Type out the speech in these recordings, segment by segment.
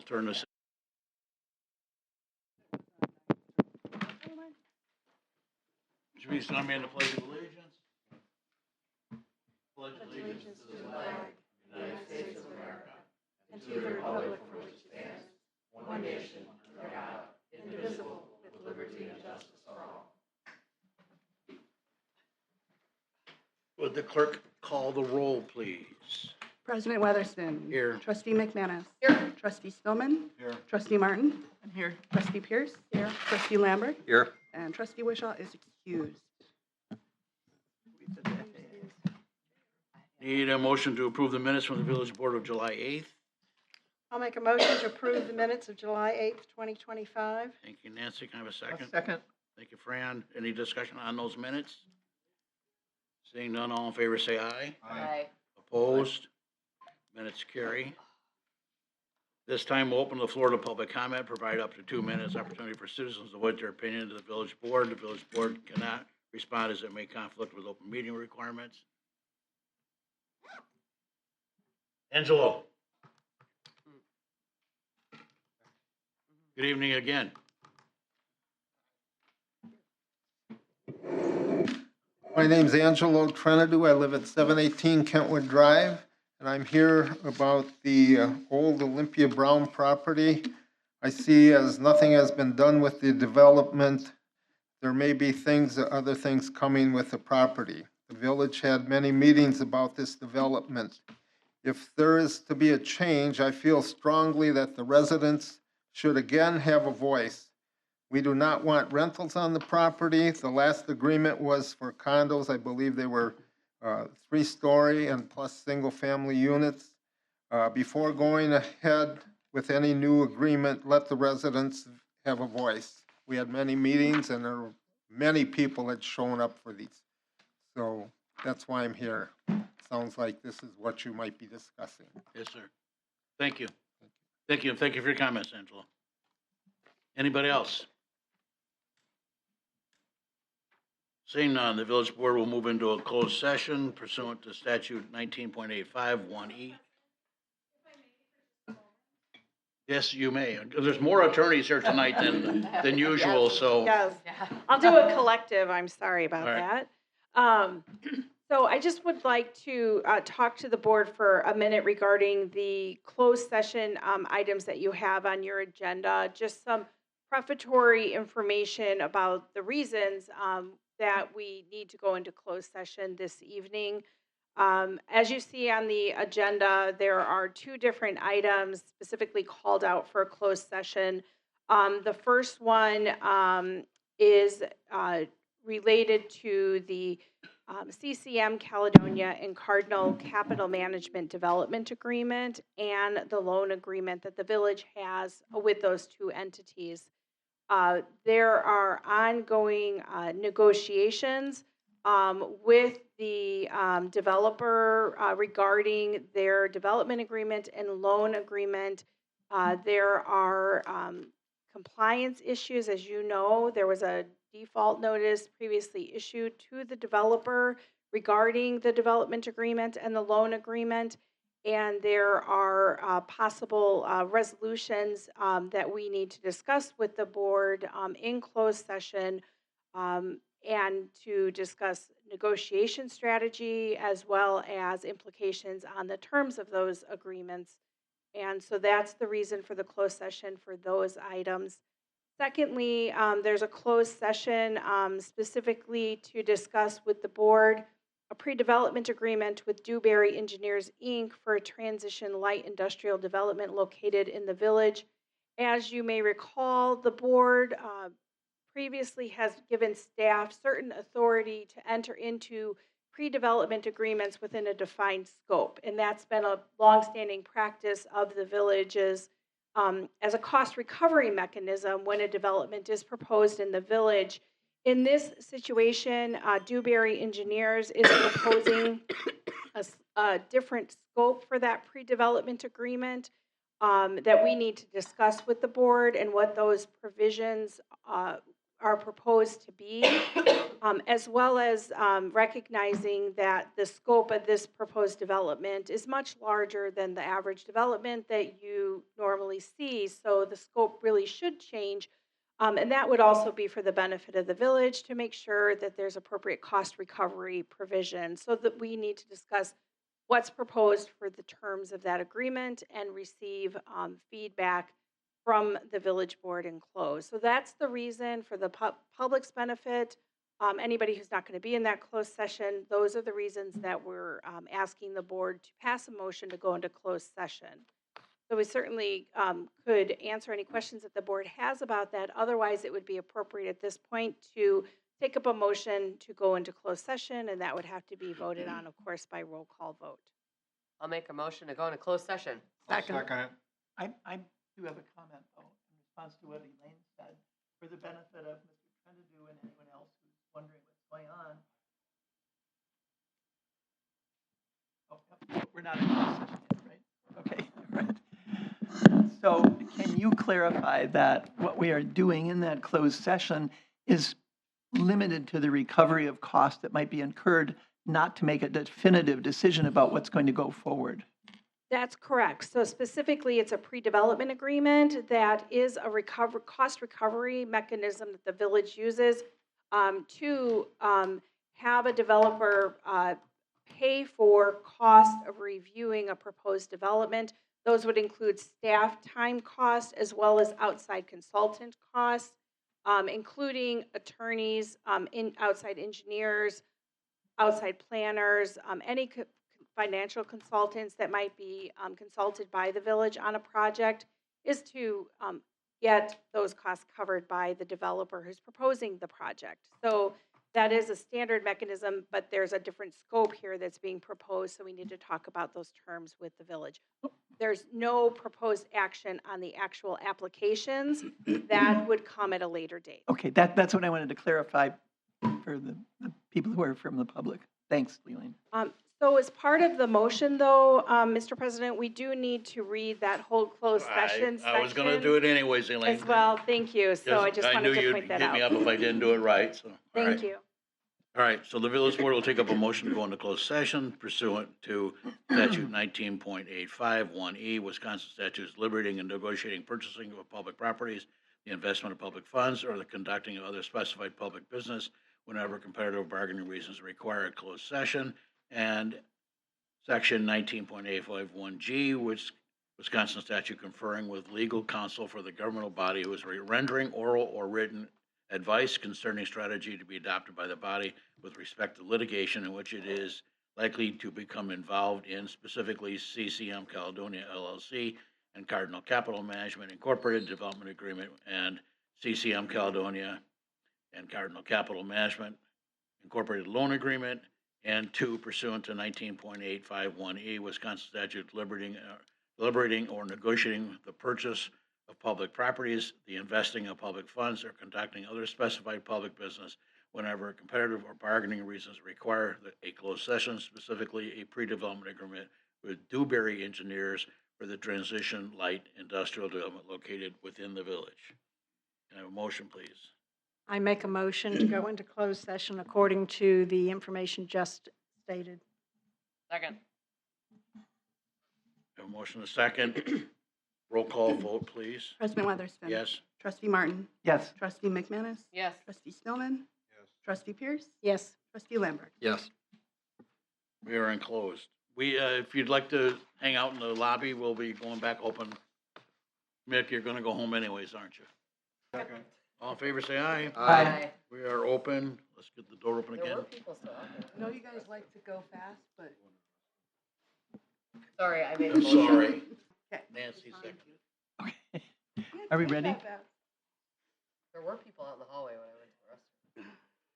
turn this. Sharice, join me in the Pledge of Allegiance. Pledge allegiance to the flag, United States of America, and to the republic for which it stands, one nation, under God, indivisible, with liberty and justice for all. Would the clerk call the roll, please? President Weatherston. Here. Trustee McManus. Here. Trustee Stillman. Here. Trustee Martin. I'm here. Trustee Pierce. Here. Trustee Lambert. Here. And Trustee Wishaw is excused. Need a motion to approve the minutes from the Village Board of July 8th. I'll make a motion to approve the minutes of July 8th, 2025. Thank you, Nancy. Can I have a second? Second. Thank you, Fran. Any discussion on those minutes? Seeing none, all in favor say aye. Aye. Opposed? Minutes carry. This time we'll open the floor to public comment, provide up to 2 minutes opportunity for citizens to voice their opinion to the village board. The village board cannot respond as it may conflict with open meeting requirements. Angelo. Good evening again. My name's Angelo Trenadu. I live at 718 Kentwood Drive, and I'm here about the old Olympia Brown property. I see as nothing has been done with the development. There may be other things coming with the property. The village had many meetings about this development. If there is to be a change, I feel strongly that the residents should again have a voice. We do not want rentals on the property. The last agreement was for condos. I believe they were 3-story and plus single-family units. Before going ahead with any new agreement, let the residents have a voice. We had many meetings and there were many people had shown up for these. So that's why I'm here. Sounds like this is what you might be discussing. Yes, sir. Thank you. Thank you. Thank you for your comments, Angelo. Anybody else? Seeing none, the village board will move into a closed session pursuant to statute 19.85 1E. Yes, you may. There's more attorneys here tonight than usual, so. Yes, I'll do a collective. I'm sorry about All right. that. So I just would like to talk to the board for a minute regarding the closed session items that you have on your agenda. Just some prefatory information about the reasons that we need to go into closed session this evening. As you see on the agenda, there are 2 different items specifically called out for a closed session. The first one is related to the CCM Caledonia and Cardinal Capital Management Development Agreement and the loan agreement that the village has with those 2 entities. There are ongoing negotiations with the developer regarding their development agreement and loan agreement. There are compliance issues. As you know, there was a default notice previously issued to the developer regarding the development agreement and the loan agreement. And there are possible resolutions that we need to discuss with the board in closed session and to discuss negotiation strategy as well as implications on the terms of those agreements. And so that's the reason for the closed session for those items. Secondly, there's a closed session specifically to discuss with the board a pre-development agreement with Dewberry Engineers, Inc. for a transition light industrial development located in the village. As you may recall, the board previously has given staff certain authority to enter into pre-development agreements within a defined scope, and that's been a longstanding practice of the villages as a cost recovery mechanism when a development is proposed in the village. In this situation, Dewberry Engineers is proposing a different scope for that pre-development agreement that we need to discuss with the board and what those provisions are proposed to be, as well as recognizing that the scope of this proposed development is much larger than the average development that you normally see. So the scope really should change. And that would also be for the benefit of the village to make sure that there's appropriate cost recovery provision. So that we need to discuss what's proposed for the terms of that agreement and receive feedback from the village board in close. So that's the reason for the public's benefit. Anybody who's not going to be in that closed session, those are the reasons that we're asking the board to pass a motion to go into closed session. So we certainly could answer any questions that the board has about that. Otherwise, it would be appropriate at this point to take up a motion to go into closed session, and that would have to be voted on, of course, by roll call vote. I'll make a motion to go into closed session. Second. I do have a comment, though, in response to what Elaine said, for the benefit of Mr. Trentadue and anyone else who's wondering what's going on. Oh, yep, we're not in closed session yet, right? Okay, all right. So can you clarify that what we are doing in that closed session is limited to the recovery of costs that might be incurred, not to make a definitive decision about what's going to go forward? That's correct. So specifically, it's a pre-development agreement that is a cost recovery mechanism that the village uses to have a developer pay for cost of reviewing a proposed development. Those would include staff time costs as well as outside consultant costs, including attorneys, outside engineers, outside planners, any financial consultants that might be consulted by the village on a project, is to get those costs covered by the developer who's proposing the project. So that is a standard mechanism, but there's a different scope here that's being proposed, so we need to talk about those terms with the village. There's no proposed action on the actual applications. That would come at a later date. Okay, that's what I wanted to clarify for the people who are from the public. Thanks, Leland. So as part of the motion, though, Mr. President, we do need to read that whole closed session I was gonna section do it anyways, Elaine. as well. Thank you. So I just wanted to point that I knew you'd hit me out. up if I didn't do it right, so. all Thank right. you. All right, so the village board will take up a motion to go into closed session pursuant to statute 19.851E, Wisconsin statutes liberating and negotiating purchasing of public properties, the investment of public funds, or the conducting of other specified public business whenever competitive bargaining reasons require a closed session. And section 19.851G, which Wisconsin statute conferring with legal counsel for the governmental body who is rendering oral or written advice concerning strategy to be adopted by the body with respect to litigation in which it is likely to become involved in, specifically CCM Caledonia LLC and Cardinal Capital Management Incorporated Development Agreement and CCM Caledonia and Cardinal Capital Management Incorporated Loan Agreement, and 2, pursuant to 19.851E, Wisconsin statute liberating or negotiating the purchase of public properties, the investing of public funds, or conducting other specified public business whenever competitive or bargaining reasons require a closed session, specifically a pre-development agreement with Dewberry Engineers for the transition light industrial development located within the village. Can I have a motion, please? I make a motion to go into closed session according to the information just stated. Second. Have a motion and a second. Roll call vote, please. President Weatherspoon. Yes. Trustee Martin. Yes. Trustee McManus. Yes. Trustee Stillman. Yes. Trustee Pierce. Yes. Trustee Lambert. Yes. We are enclosed. If you'd like to hang out in the lobby, we'll be going back open. Mick, you're gonna go home anyways, aren't you? All in favor, say aye. Aye. We are open. Let's get the door open There again. were people still out there. I know you guys like to go fast, but. Sorry, I made a I'm motion. sorry. Okay. Nancy seconded. Okay. Are we ready? There were people out in the hallway when I went to the restroom.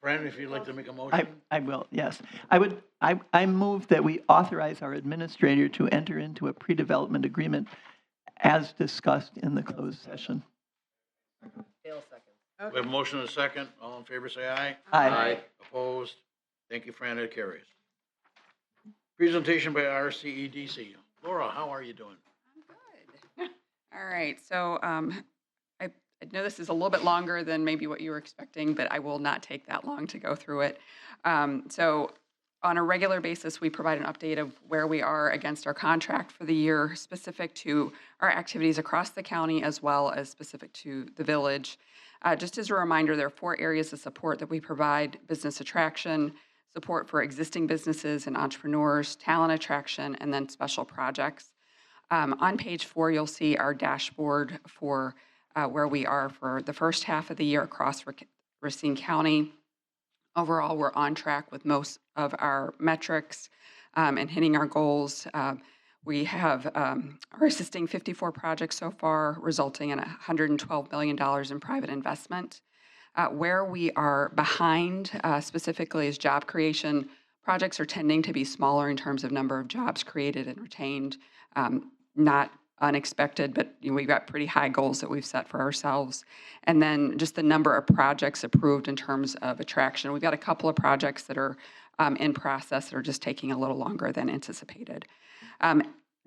Brandon, if you'd like to make a motion. I will, yes. I move that we authorize our administrator to enter into a pre-development agreement as discussed in the closed session. Dale second. We have a motion and a second. All in favor, say aye. Aye. Opposed? Thank you, Fran. It carries. Presentation by RCEDC. Laura, how are you doing? I'm good. All right, so I know this is a little bit longer than maybe what you were expecting, but I will not take that long to go through it. So on a regular basis, we provide an update of where we are against our contract for the year, specific to our activities across the county as well as specific to the village. Just as a reminder, there are 4 areas of support that we provide: business attraction, support for existing businesses and entrepreneurs, talent attraction, and then special projects. On page 4, you'll see our dashboard for where we are for the first half of the year across Racine County. Overall, we're on track with most of our metrics and hitting our goals. We are assisting 54 projects so far, resulting in $112 million in private investment. Where we are behind specifically is job creation. Projects are tending to be smaller in terms of number of jobs created and retained. Not unexpected, but we've got pretty high goals that we've set for ourselves. And then just the number of projects approved in terms of attraction. We've got a couple of projects that are in process that are just taking a little longer than anticipated.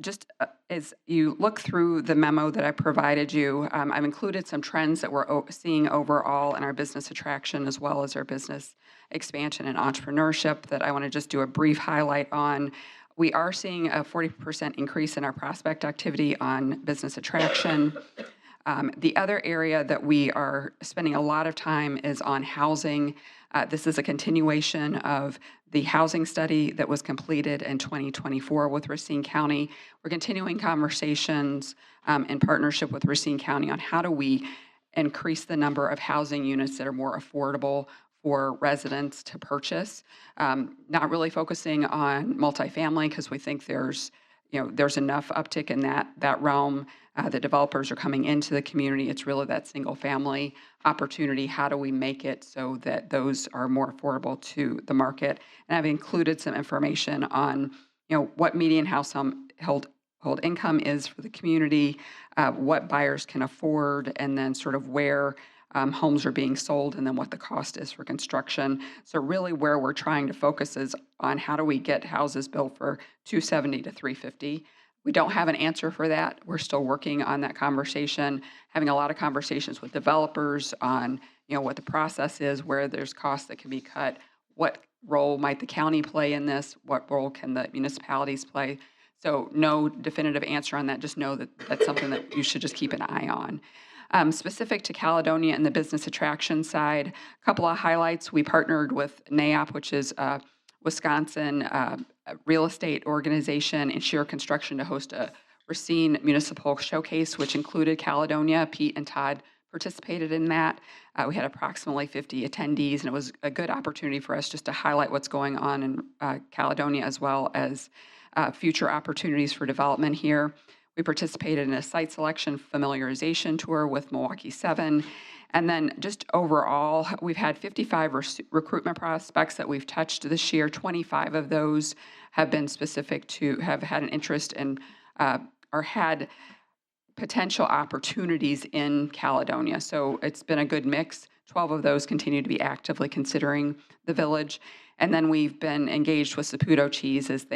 Just as you look through the memo that I provided you, I've included some trends that we're seeing overall in our business attraction as well as our business expansion and entrepreneurship that I want to just do a brief highlight on. We are seeing a 40% increase in our prospect activity on business attraction. The other area that we are spending a lot of time is on housing. This is a continuation of the housing study that was completed in 2024 with Racine County. We're continuing conversations in partnership with Racine County on how do we increase the number of housing units that are more affordable for residents to purchase. Not really focusing on multifamily because we think there's enough uptick in that realm. The developers are coming into the community. It's really that single family opportunity. How do we make it so that those are more affordable to the market? And I've included some information on what median household income is for the community, what buyers can afford, and then sort of where homes are being sold, and then what the cost is for construction. So really where we're trying to focus is on how do we get houses built for $270,000 to $350,000. We don't have an answer for that. We're still working on that conversation, having a lot of conversations with developers on what the process is, where there's costs that can be cut, what role might the county play in this, what role can the municipalities play. So no definitive answer on that. Just know that that's something that you should just keep an eye on. Specific to Caledonia and the business attraction side, a couple of highlights. We partnered with NAIOP, which is a Wisconsin real estate organization, and Shear Construction to host a Racine Municipal Showcase, which included Caledonia. Pete and Todd participated in that. We had approximately 50 attendees, and it was a good opportunity for us just to highlight what's going on in Caledonia as well as future opportunities for development here. We participated in a site selection familiarization tour with Milwaukee 7. And then just overall, we've had 55 recruitment prospects that we've touched this year. 25 of those have been specific to, have had an interest in or had potential opportunities in Caledonia. So it's been a good mix. 12 of those continue to be actively considering the village. And then we've been engaged with Saputo Cheese as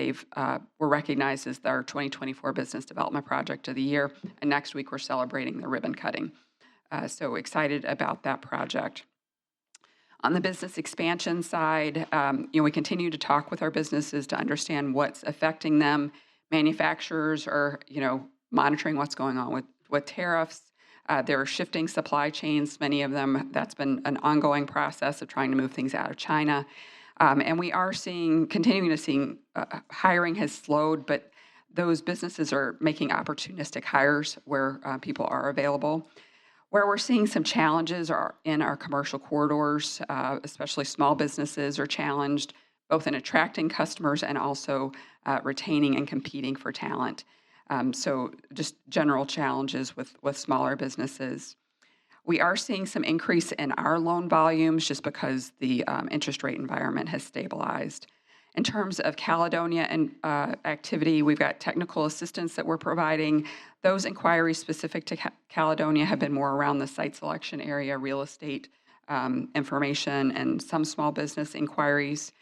were recognized as our 2024 Business Development Project of the Year. And next week, we're celebrating the ribbon cutting. So excited about that project. On the business expansion side, we continue to talk with our businesses to understand what's affecting them. Manufacturers are, monitoring what's going on with tariffs. There are shifting supply chains, many of them. That's been an ongoing process of trying to move things out of China. And we are continuing to see hiring has slowed, but those businesses are making opportunistic hires where people are available. Where we're seeing some challenges are in our commercial corridors, especially small businesses are challenged both in attracting customers and also retaining and competing for talent. So just general challenges with smaller businesses. We are seeing some increase in our loan volumes just because the interest rate environment has stabilized. In terms of Caledonia and activity, we've got technical assistance that we're providing. Those inquiries specific to Caledonia have been more around the site selection area, real estate information, and some small business inquiries.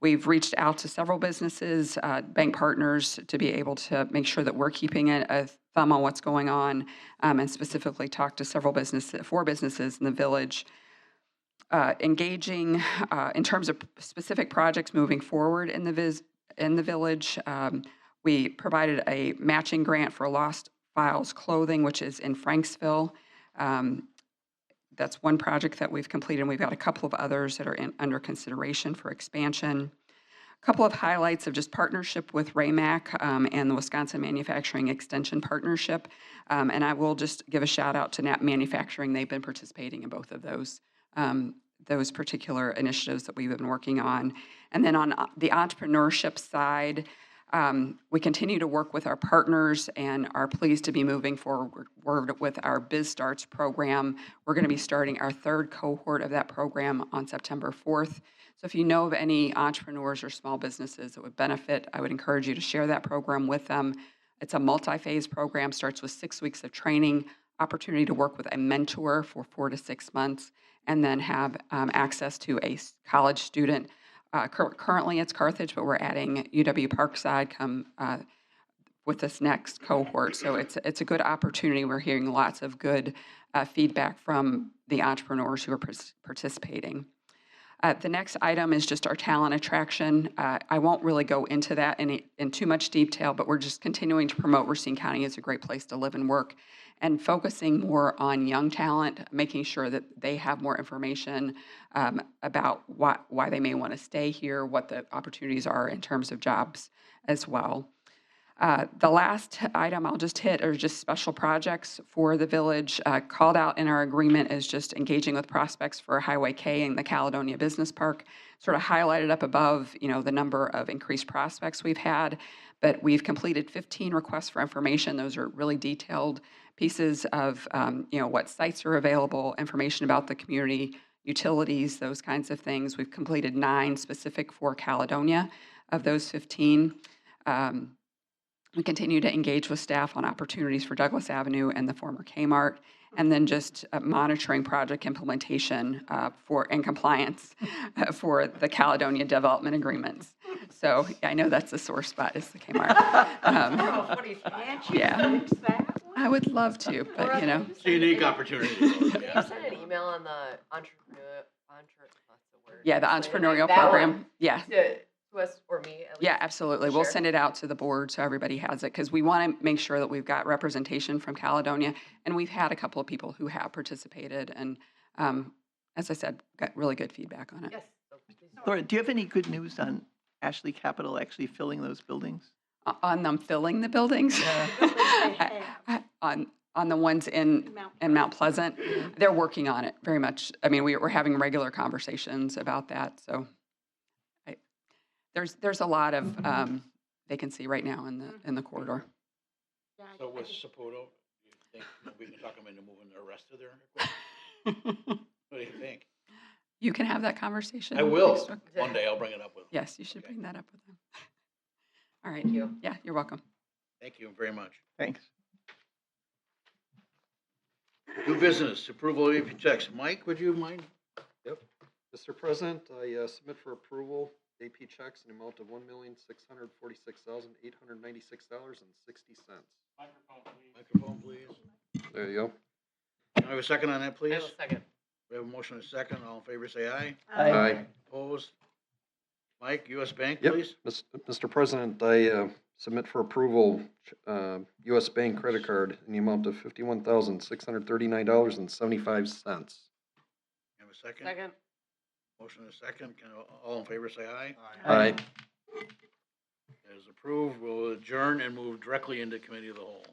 We've reached out to several businesses, bank partners, to be able to make sure that we're keeping a thumb on what's going on, and specifically talked to four businesses in the village. Engaging in terms of specific projects moving forward in the village. We provided a matching grant for Lost Files Clothing, which is in Franksville. That's one project that we've completed, and we've got a couple of others that are under consideration for expansion. A couple of highlights of just partnership with RAMAC and the Wisconsin Manufacturing Extension Partnership. And I will just give a shout out to NAP Manufacturing. They've been participating in both of those particular initiatives that we've been working on. And then on the entrepreneurship side, we continue to work with our partners and are pleased to be moving forward with our BizStarts program. We're going to be starting our third cohort of that program on September 4th. So if you know of any entrepreneurs or small businesses that would benefit, I would encourage you to share that program with them. It's a multi-phase program, starts with 6 weeks of training, opportunity to work with a mentor for 4 to 6 months, and then have access to a college student. Currently it's Carthage, but we're adding UW Parkside with this next cohort. So it's a good opportunity. We're hearing lots of good feedback from the entrepreneurs who are participating. The next item is just our talent attraction. I won't really go into that in too much detail, but we're just continuing to promote Racine County as a great place to live and work, and focusing more on young talent, making sure that they have more information about why they may want to stay here, what the opportunities are in terms of jobs as well. The last item I'll just hit are just special projects for the village. Called out in our agreement is just engaging with prospects for Highway K and the Caledonia Business Park. Sort of highlighted up above, the number of increased prospects we've had, but we've completed 15 requests for information. Those are really detailed pieces of, what sites are available, information about the community, utilities, those kinds of things. We've completed 9 specific for Caledonia of those 15. We continue to engage with staff on opportunities for Douglas Avenue and the former Kmart, and then just monitoring project implementation and compliance for the Caledonia development agreements. So I know that's a sore spot, is the Kmart. Can't you Yeah. fix that one? I would love to, but It's a unique opportunity. Can you send an email on the Yeah, the entrepreneurial That one program. Yeah. to us or me at least? Yeah, absolutely. We'll Sure. send it out to the board so everybody has it, because we want to make sure that we've got representation from Caledonia. And we've had a couple of people who have participated and, as I said, got really good feedback on it. Yes. Laura, do you have any good news on Ashley Capital actually filling those buildings? On them filling the buildings? On the ones in Mount Pleasant, they're working on it very much. I mean, we're having regular conversations about that, so there's a lot of vacancy right now in the corridor. So with Saputo, you think we can talk them into moving the rest of their, what do you think? You can have that conversation. I will. next week. One day I'll bring it up with them. Yes, you should Okay. bring that up with them. All right. Thank you. Yeah, you're welcome. Thank you very much. Thanks. New business, approval of AP checks. Mike, would you mind? Yep. Mr. President, I submit for approval AP checks in the amount of $1,646,896.60. Microphone, please. There you go. Can I have a second on that, I please? have a second. We have a motion and a second. All in favor, say aye. Aye. Opposed? Mike, US Bank, Yep. please. Mr. President, I submit for approval U.S. Bank credit card in the amount of $51,639.75. Have a second? Second. Motion and a second. Can all in favor say aye? Aye. As approved, we'll adjourn and move directly into committee of the whole.